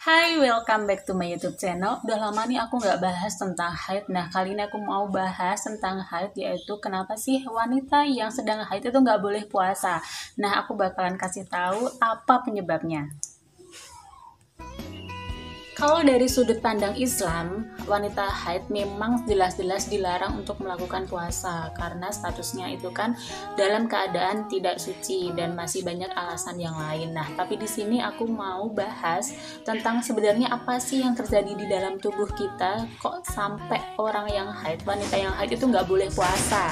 Hai, welcome back to my YouTube channel. Udah lama nih aku nggak bahas tentang haid. Nah, kali ini aku mau bahas tentang haid, yaitu kenapa sih wanita yang sedang haid itu nggak boleh puasa. Nah, aku bakalan kasih tahu apa penyebabnya. Kalau dari sudut pandang Islam, wanita haid memang jelas-jelas dilarang untuk melakukan puasa karena statusnya itu kan dalam keadaan tidak suci dan masih banyak alasan yang lain. Nah, tapi di sini aku mau bahas tentang sebenarnya apa sih yang terjadi di dalam tubuh kita kok sampai orang yang haid, wanita yang haid itu nggak boleh puasa.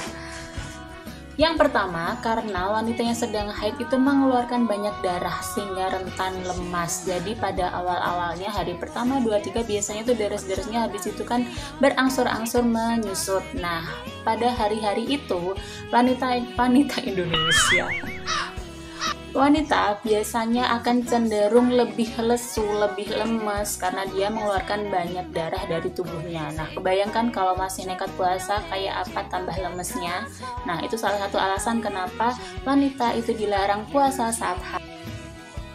Yang pertama, karena wanita yang sedang haid itu mengeluarkan banyak darah sehingga rentan lemas. Jadi pada awal-awalnya hari pertama, 2, 3 biasanya tuh darah-darahnya habis itu kan berangsur-angsur menyusut. Nah, pada hari-hari itu wanita Indonesia wanita biasanya akan cenderung lebih lesu, lebih lemes karena dia mengeluarkan banyak darah dari tubuhnya. Nah, kebayangkan kalau masih nekat puasa kayak apa tambah lemesnya. Nah, itu salah satu alasan kenapa wanita itu dilarang puasa saat haid.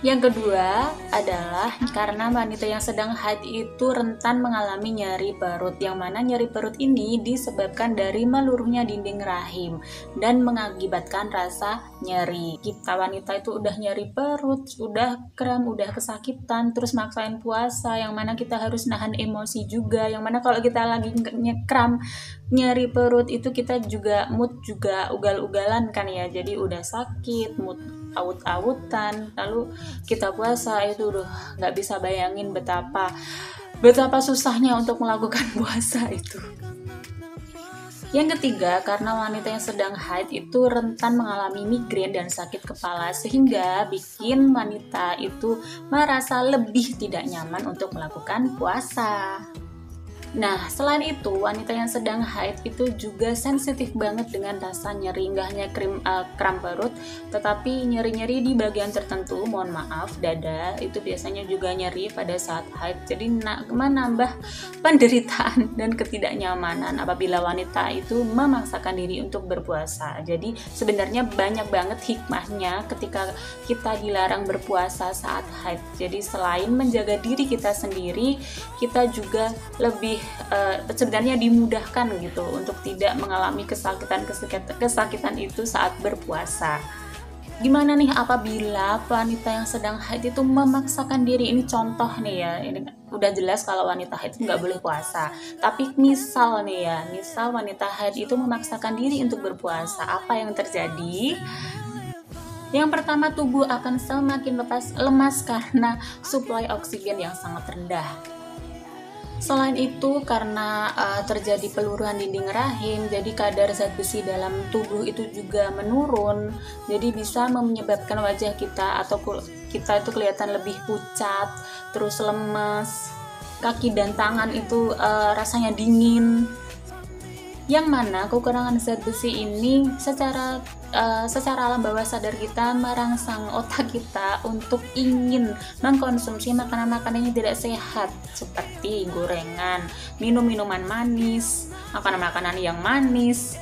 Yang kedua adalah karena wanita yang sedang haid itu rentan mengalami nyeri perut, yang mana nyeri perut ini disebabkan dari meluruhnya dinding rahim dan mengakibatkan rasa nyeri. Kita wanita itu udah nyeri perut, udah kram, udah kesakitan, terus maksain puasa, yang mana kita harus nahan emosi juga, yang mana kalau kita lagi kram, nyeri perut itu kita juga mood juga ugal-ugalan kan ya, jadi udah sakit, mood aut-autan, lalu kita puasa itu udah nggak bisa bayangin betapa susahnya untuk melakukan puasa itu. Yang ketiga, karena wanita yang sedang haid itu rentan mengalami migrain dan sakit kepala sehingga bikin wanita itu merasa lebih tidak nyaman untuk melakukan puasa. Nah, selain itu, wanita yang sedang haid itu juga sensitif banget dengan rasa nyeri, nggak hanya kram perut, tetapi nyeri-nyeri di bagian tertentu, mohon maaf, dada, itu biasanya juga nyeri pada saat haid. Jadi, menambah penderitaan dan ketidaknyamanan apabila wanita itu memaksakan diri untuk berpuasa. Jadi, sebenarnya banyak banget hikmahnya ketika kita dilarang berpuasa saat haid. Jadi, selain menjaga diri kita sendiri, kita juga lebih sebenarnya dimudahkan gitu untuk tidak mengalami kesakitan itu saat berpuasa. Gimana nih apabila wanita yang sedang haid itu memaksakan diri? Ini contoh nih ya, ini udah jelas kalau wanita haid nggak boleh puasa. Tapi misal nih ya, misal wanita haid itu memaksakan diri untuk berpuasa, apa yang terjadi? Yang pertama, tubuh akan semakin lemas karena suplai oksigen yang sangat rendah. Selain itu, karena terjadi peluruhan dinding rahim, jadi kadar zat besi dalam tubuh itu juga menurun, jadi bisa menyebabkan wajah kita atau kita itu kelihatan lebih pucat, terus lemes, kaki dan tangan itu rasanya dingin. Yang mana kekurangan zat besi ini secara alam bawah sadar kita merangsang otak kita untuk ingin mengkonsumsi makanan-makanan yang tidak sehat seperti gorengan, minum-minuman manis, makanan-makanan yang manis,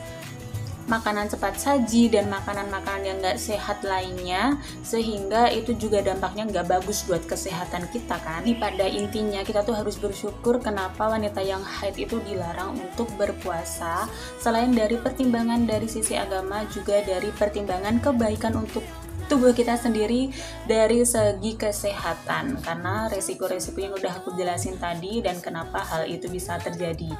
makanan cepat saji, dan makanan-makanan yang nggak sehat lainnya, sehingga itu juga dampaknya nggak bagus buat kesehatan kita kan. Pada intinya kita tuh harus bersyukur kenapa wanita yang haid itu dilarang untuk berpuasa, selain dari pertimbangan dari sisi agama, juga dari pertimbangan kebaikan untuk tubuh kita sendiri dari segi kesehatan, karena resiko-resiko yang udah aku jelasin tadi dan kenapa hal itu bisa terjadi.